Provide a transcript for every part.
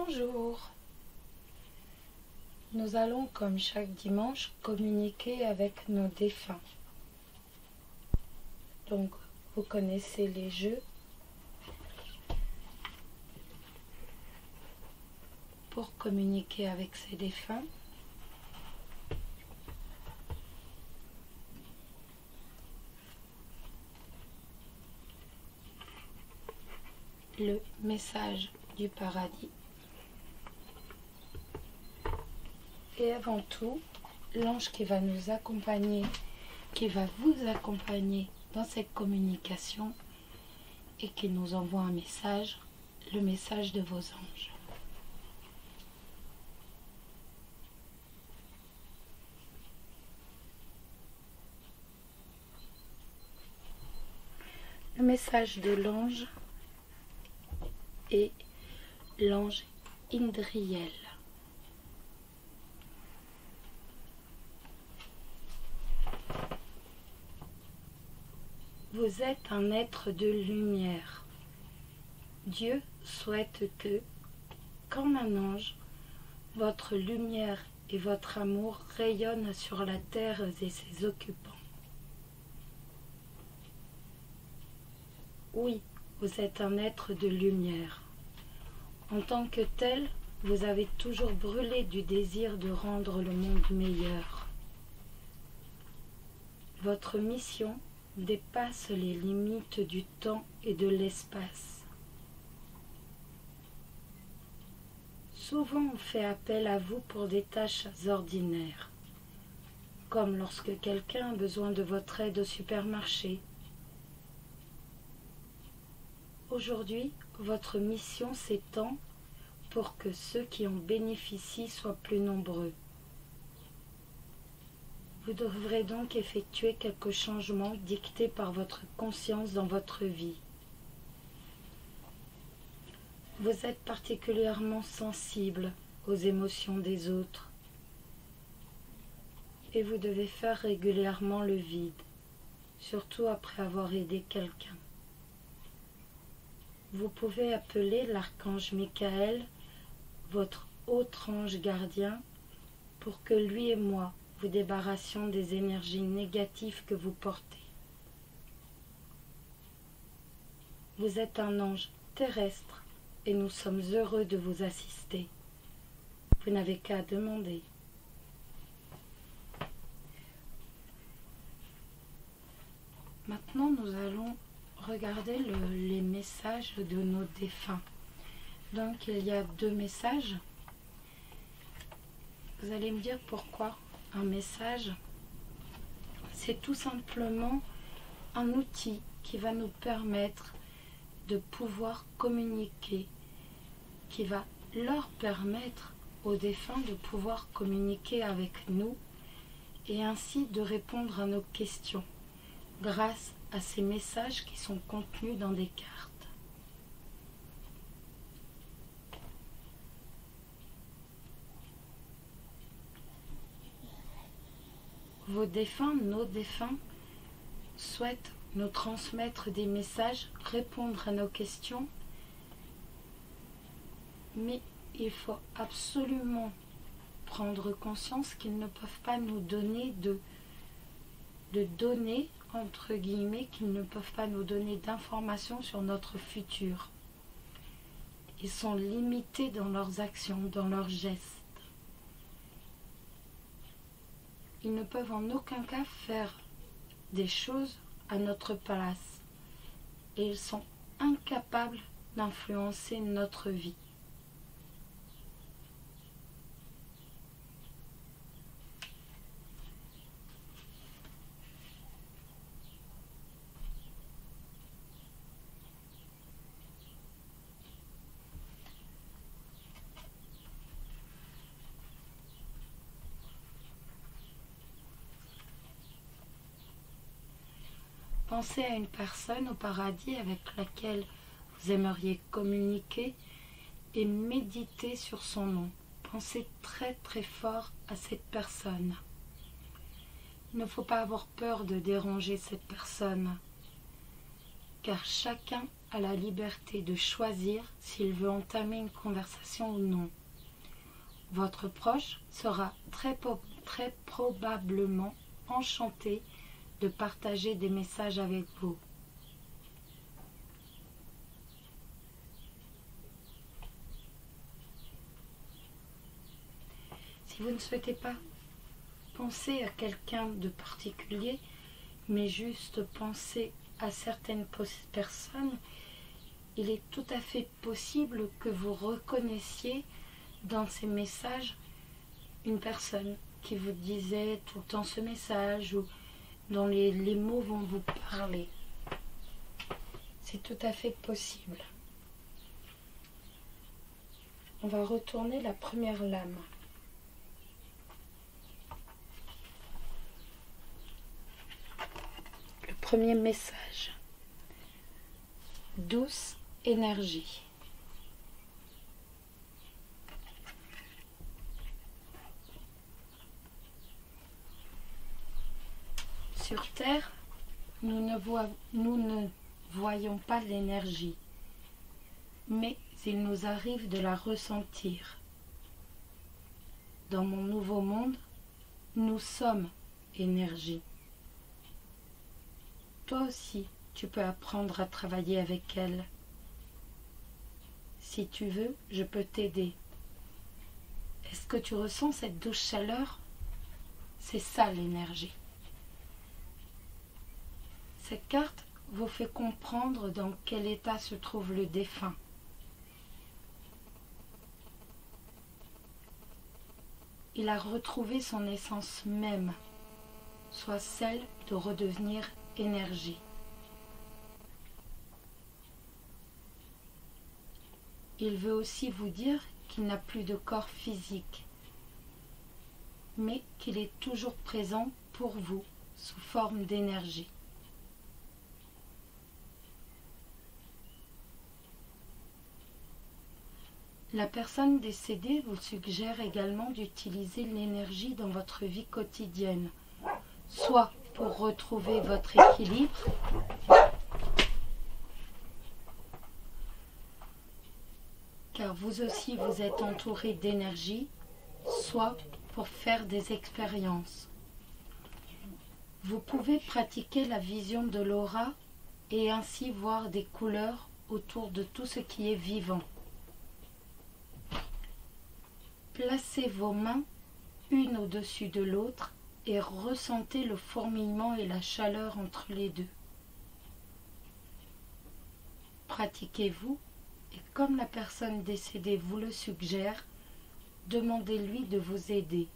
Bonjour. Nous allons, comme chaque dimanche, communiquer avec nos défunts. Donc, vous connaissez les jeux. Pour communiquer avec ces défunts, le message du paradis. Et avant tout, l'ange qui va nous accompagner, qui va vous accompagner dans cette communication et qui nous envoie un message, le message de vos anges. Le message de l'ange est l'ange Indriel. Vous êtes un être de lumière. Dieu souhaite que, comme un ange, votre lumière et votre amour rayonnent sur la terre et ses occupants. Oui, vous êtes un être de lumière. En tant que tel, vous avez toujours brûlé du désir de rendre le monde meilleur. Votre mission dépasse les limites du temps et de l'espace. Souvent on fait appel à vous pour des tâches ordinaires, comme lorsque quelqu'un a besoin de votre aide au supermarché. Aujourd'hui, votre mission s'étend pour que ceux qui en bénéficient soient plus nombreux. Vous devrez donc effectuer quelques changements dictés par votre conscience dans votre vie. Vous êtes particulièrement sensible aux émotions des autres et vous devez faire régulièrement le vide, surtout après avoir aidé quelqu'un. Vous pouvez appeler l'archange Michael, votre autre ange gardien, pour que lui et moi vous débarrassions des énergies négatives que vous portez. Vous êtes un ange terrestre et nous sommes heureux de vous assister. Vous n'avez qu'à demander. Maintenant, nous allons regarder les messages de nos défunts. Donc, il y a 2 messages. Vous allez me dire pourquoi un message. C'est tout simplement un outil qui va nous permettre de pouvoir communiquer, qui va leur permettre aux défunts de pouvoir communiquer avec nous et ainsi de répondre à nos questions grâce à ces messages qui sont contenus dans des cartes. Vos défunts, nos défunts, souhaitent nous transmettre des messages, répondre à nos questions, mais il faut absolument prendre conscience qu'ils ne peuvent pas nous donner de données, entre guillemets, qu'ils ne peuvent pas nous donner d'informations sur notre futur. Ils sont limités dans leurs actions, dans leurs gestes. Ils ne peuvent en aucun cas faire des choses à notre place et ils sont incapables d'influencer notre vie. Pensez à une personne au paradis avec laquelle vous aimeriez communiquer et méditez sur son nom. Pensez très très fort à cette personne. Il ne faut pas avoir peur de déranger cette personne, car chacun a la liberté de choisir s'il veut entamer une conversation ou non. Votre proche sera très probablement enchanté de partager des messages avec vous. Si vous ne souhaitez pas penser à quelqu'un de particulier, mais juste penser à certaines personnes, il est tout à fait possible que vous reconnaissiez dans ces messages une personne qui vous disait tout le temps ce message ou dont les mots vont vous parler. C'est tout à fait possible. On va retourner la première lame. Le premier message. Douce énergie. Sur Terre, nous ne voyons pas l'énergie, mais il nous arrive de la ressentir. Dans mon nouveau monde, nous sommes énergie. Toi aussi, tu peux apprendre à travailler avec elle. Si tu veux, je peux t'aider. Est-ce que tu ressens cette douce chaleur? C'est ça l'énergie. Cette carte vous fait comprendre dans quel état se trouve le défunt. Il a retrouvé son essence même, soit celle de redevenir énergie. Il veut aussi vous dire qu'il n'a plus de corps physique, mais qu'il est toujours présent pour vous sous forme d'énergie. La personne décédée vous suggère également d'utiliser l'énergie dans votre vie quotidienne, soit pour retrouver votre équilibre, car vous aussi vous êtes entouré d'énergie, soit pour faire des expériences. Vous pouvez pratiquer la vision de l'aura et ainsi voir des couleurs autour de tout ce qui est vivant. Placez vos mains une au-dessus de l'autre et ressentez le fourmillement et la chaleur entre les deux. Pratiquez-vous et comme la personne décédée vous le suggère, demandez-lui de vous aider.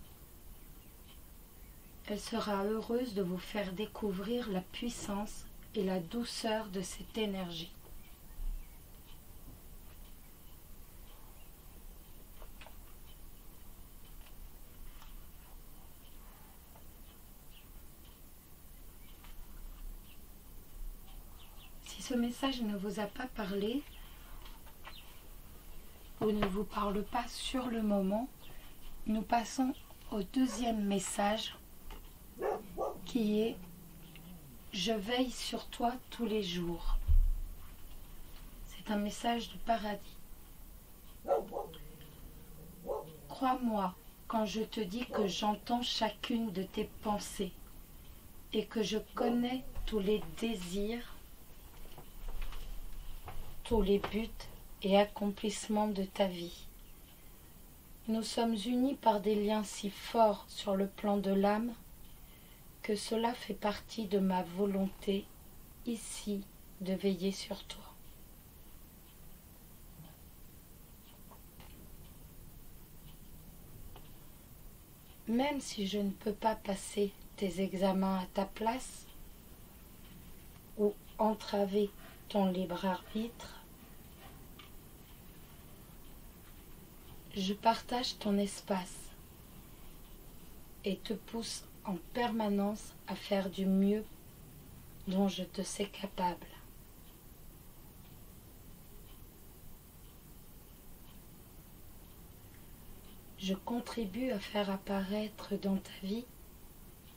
Elle sera heureuse de vous faire découvrir la puissance et la douceur de cette énergie. Si ce message ne vous a pas parlé ou ne vous parle pas sur le moment, nous passons au deuxième message qui est « Je veille sur toi tous les jours ». C'est un message du paradis. Crois-moi quand je te dis que j'entends chacune de tes pensées et que je connais tous les désirs, tous les buts et accomplissements de ta vie. Nous sommes unis par des liens si forts sur le plan de l'âme que cela fait partie de ma volonté ici de veiller sur toi. Même si je ne peux pas passer tes examens à ta place ou entraver ton libre arbitre, je partage ton espace et te pousse en permanence à faire du mieux dont je te sais capable. Je contribue à faire apparaître dans ta vie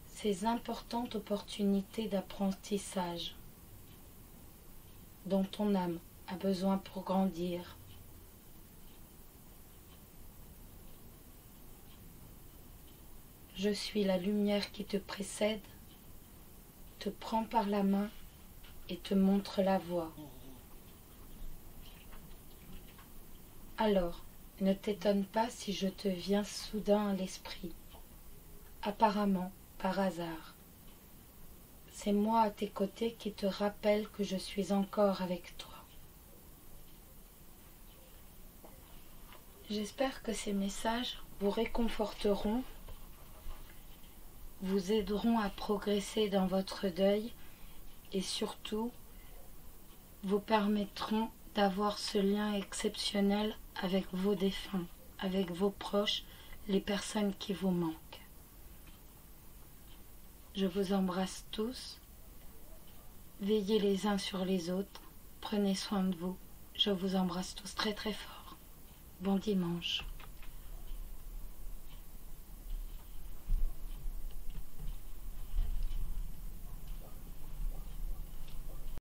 ces importantes opportunités d'apprentissage dont ton âme a besoin pour grandir. Je suis la lumière qui te précède, te prend par la main et te montre la voie. Alors, ne t'étonne pas si je te viens soudain à l'esprit, apparemment par hasard. C'est moi à tes côtés qui te rappelle que je suis encore avec toi. J'espère que ces messages vous réconforteront, vous aideront à progresser dans votre deuil et surtout vous permettront d'avoir ce lien exceptionnel avec vos défunts, avec vos proches, les personnes qui vous manquent. Je vous embrasse tous. Veillez les uns sur les autres. Prenez soin de vous. Je vous embrasse tous très très fort. Bon dimanche.